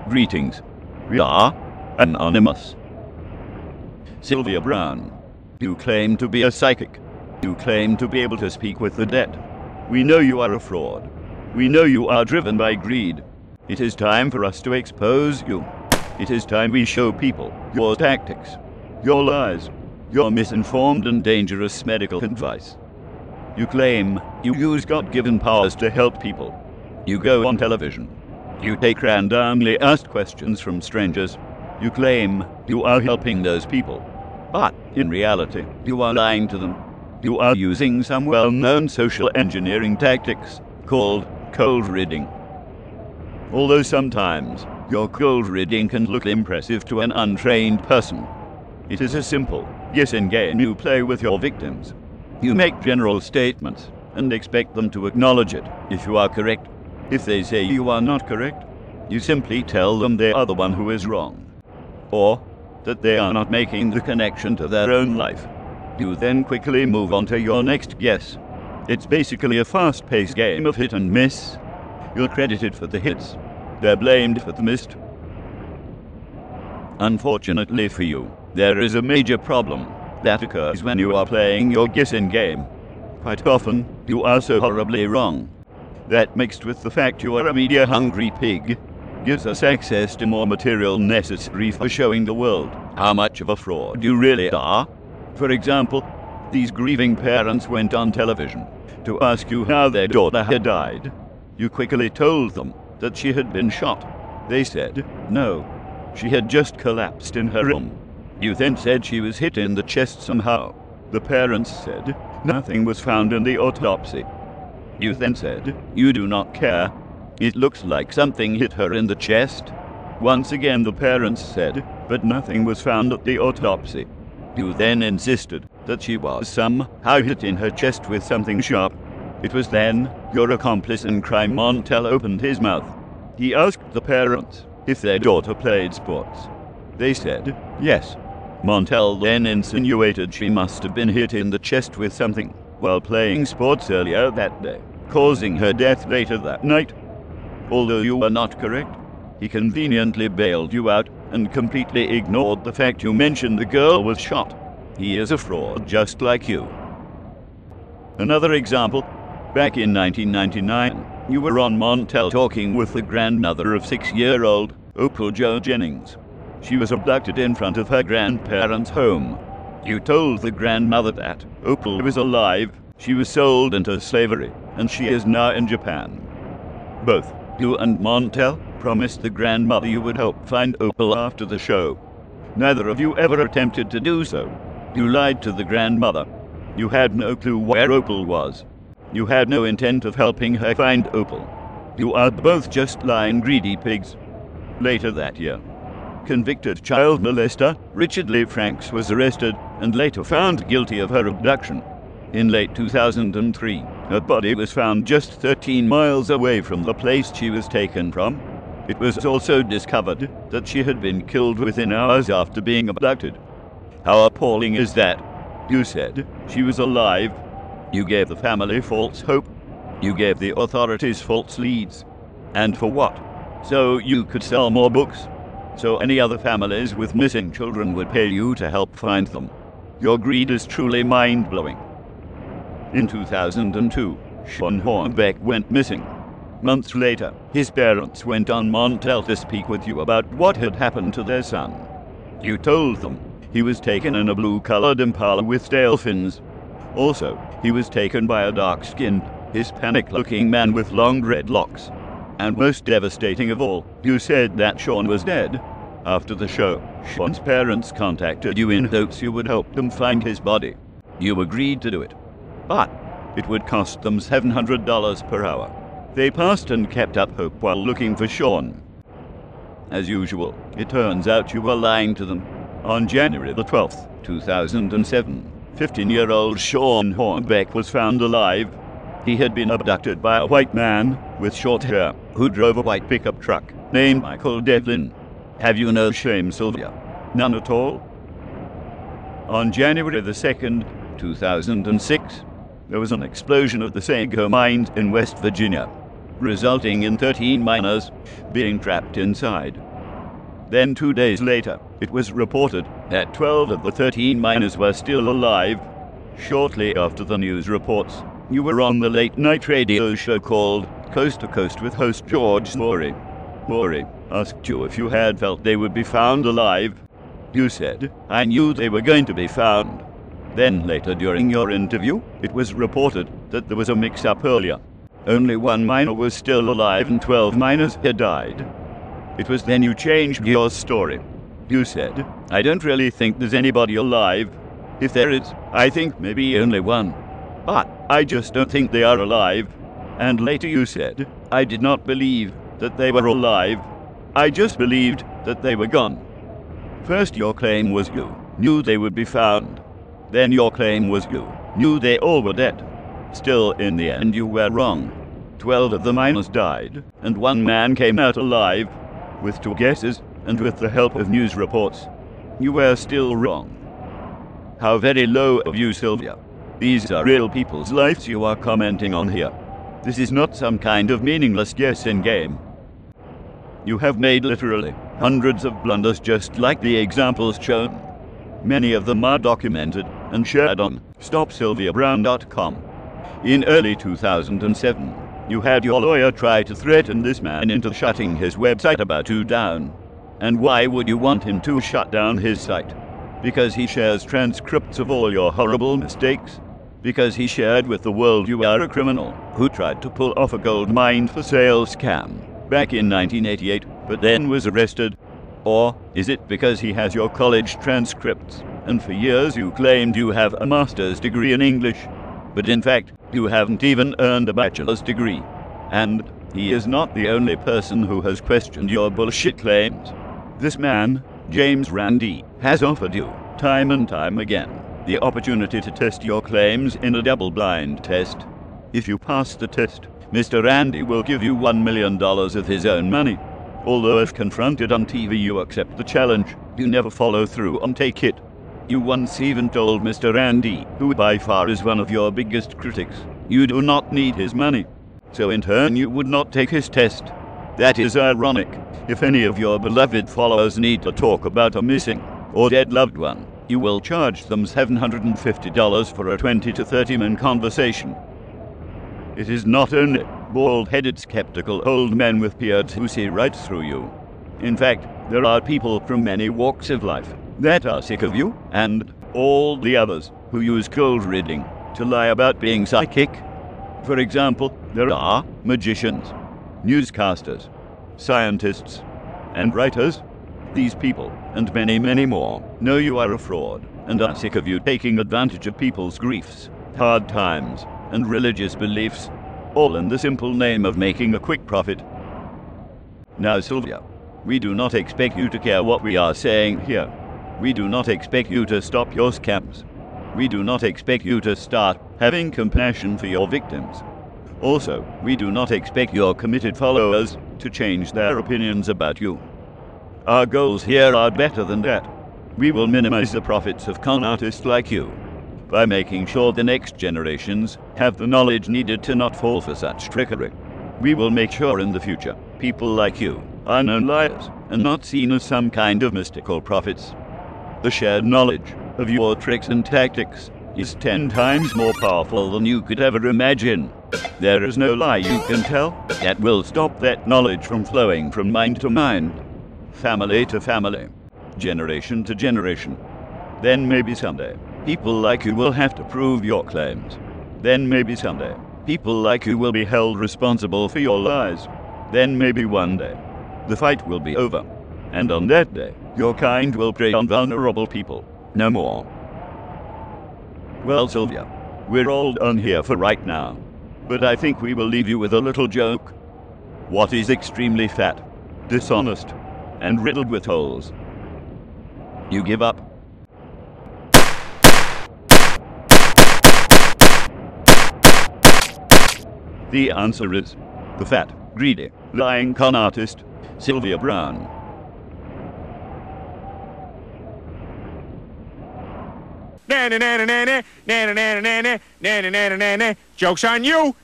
Greetings. We are anonymous. Sylvia Browne. You claim to be a psychic. You claim to be able to speak with the dead. We know you are a fraud. We know you are driven by greed. It is time for us to expose you. It is time we show people your tactics, your lies, your misinformed and dangerous medical advice. You claim you use God-given powers to help people. You go on television. You take randomly asked questions from strangers. You claim you are helping those people. But in reality, you are lying to them. You are using some well-known social engineering tactics called cold reading. Although sometimes your cold reading can look impressive to an untrained person, it is a simple guessing game you play with your victims. You make general statements and expect them to acknowledge it if you are correct. If they say you are not correct, you simply tell them they are the one who is wrong, or that they are not making the connection to their own life. You then quickly move on to your next guess. It's basically a fast-paced game of hit and miss. You're credited for the hits. They're blamed for the missed. Unfortunately for you, there is a major problem that occurs when you are playing your guessing game. Quite often, you are so horribly wrong that, mixed with the fact you are a media-hungry pig, gives us access to more material necessary for showing the world how much of a fraud you really are. For example, these grieving parents went on television to ask you how their daughter had died. You quickly told them that she had been shot. They said, no, she had just collapsed in her room. You then said she was hit in the chest somehow. The parents said nothing was found in the autopsy. You then said, you do not care. It looks like something hit her in the chest. Once again the parents said, but nothing was found at the autopsy. You then insisted that she was somehow hit in her chest with something sharp. It was then your accomplice in crime, Montel, opened his mouth. He asked the parents if their daughter played sports. They said, yes. Montel then insinuated she must have been hit in the chest with something while playing sports earlier that day, causing her death later that night. Although you were not correct, he conveniently bailed you out and completely ignored the fact you mentioned the girl was shot. He is a fraud just like you. Another example, back in 1999, you were on Montel talking with the grandmother of 6-year-old Opal Jennings. She was abducted in front of her grandparents' home. You told the grandmother that Opal was alive, she was sold into slavery, and she is now in Japan. Both you and Montel promised the grandmother you would help find Opal after the show. Neither of you ever attempted to do so. You lied to the grandmother. You had no clue where Opal was. You had no intent of helping her find Opal. You are both just lying greedy pigs. Later that year, convicted child molester Richard Lee Franks was arrested and later found guilty of her abduction. In late 2003, her body was found just 13 miles away from the place she was taken from. It was also discovered that she had been killed within hours after being abducted. How appalling is that? You said she was alive. You gave the family false hope. You gave the authorities false leads. And for what? So you could sell more books? So any other families with missing children would pay you to help find them. Your greed is truly mind-blowing. In 2002, Shawn Hornbeck went missing. Months later, his parents went on Montel to speak with you about what had happened to their son. You told them he was taken in a blue-colored Impala with tail fins. Also, he was taken by a dark-skinned, Hispanic-looking man with long red locks. And most devastating of all, you said that Shawn was dead. After the show, Shawn's parents contacted you in hopes you would help them find his body. You agreed to do it. But it would cost them $700 per hour. They passed and kept up hope while looking for Shawn. As usual, it turns out you were lying to them. On January the 12th, 2007, 15-year-old Shawn Hornbeck was found alive. He had been abducted by a white man with short hair who drove a white pickup truck named Michael Devlin. Have you no shame, Sylvia? None at all? On January the 2nd, 2006, there was an explosion at the Sago mine in West Virginia, resulting in 13 miners being trapped inside. Then 2 days later, it was reported that 12 of the 13 miners were still alive. Shortly after the news reports, you were on the late-night radio show called Coast to Coast with host George Morey. Morey asked you if you had felt they would be found alive. You said, "I knew they were going to be found." Then later during your interview, it was reported that there was a mix-up earlier. Only one miner was still alive and 12 miners had died. It was then you changed your story. You said, "I don't really think there's anybody alive. If there is, I think maybe only one. But I just don't think they are alive." And later you said, "I did not believe that they were alive. I just believed that they were gone." First your claim was you knew they would be found. Then your claim was you knew they all were dead. Still, in the end you were wrong. 12 of the miners died, and one man came out alive. With 2 guesses, and with the help of news reports, you were still wrong. How very low of you, Sylvia. These are real people's lives you are commenting on here. This is not some kind of meaningless guessing game. You have made literally hundreds of blunders just like the examples shown. Many of them are documented and shared on StopSylviaBrowne.com. In early 2007, you had your lawyer try to threaten this man into shutting his website about you down. And why would you want him to shut down his site? Because he shares transcripts of all your horrible mistakes? Because he shared with the world you are a criminal who tried to pull off a gold mine for sale scam back in 1988, but then was arrested? Or is it because he has your college transcripts, and for years you claimed you have a master's degree in English, but in fact you haven't even earned a bachelor's degree? And he is not the only person who has questioned your bullshit claims. This man, James Randi, has offered you, time and time again, the opportunity to test your claims in a double-blind test. If you pass the test, Mr. Randi will give you $1 million of his own money. Although if confronted on TV you accept the challenge, you never follow through and take it. You once even told Mr. Randi, who by far is one of your biggest critics, you do not need his money. So in turn you would not take his test. That is ironic. If any of your beloved followers need to talk about a missing or dead loved one, you will charge them $750 for a 20 to 30-minute conversation. It is not only bald-headed skeptical old men with beards who see right through you. In fact, there are people from many walks of life that are sick of you and all the others who use cold reading to lie about being psychic. For example, there are magicians, newscasters, scientists, and writers. These people, and many, many more, know you are a fraud and are sick of you taking advantage of people's griefs, hard times, and religious beliefs, all in the simple name of making a quick profit. Now, Sylvia, we do not expect you to care what we are saying here. We do not expect you to stop your scams. We do not expect you to start having compassion for your victims. Also, we do not expect your committed followers to change their opinions about you. Our goals here are better than that. We will minimize the profits of con artists like you by making sure the next generations have the knowledge needed to not fall for such trickery. We will make sure in the future people like you are known liars and not seen as some kind of mystical prophets. The shared knowledge of your tricks and tactics is 10 times more powerful than you could ever imagine. There is no lie you can tell that will stop that knowledge from flowing from mind to mind, family to family, generation to generation. Then maybe someday, people like you will have to prove your claims. Then maybe someday, people like you will be held responsible for your lies. Then maybe one day, the fight will be over. And on that day, your kind will prey on vulnerable people no more. Well, Sylvia, we're all done here for right now. But I think we will leave you with a little joke. What is extremely fat, dishonest, and riddled with holes? You give up? The answer is the fat, greedy, lying con artist, Sylvia Browne. Joke's on you.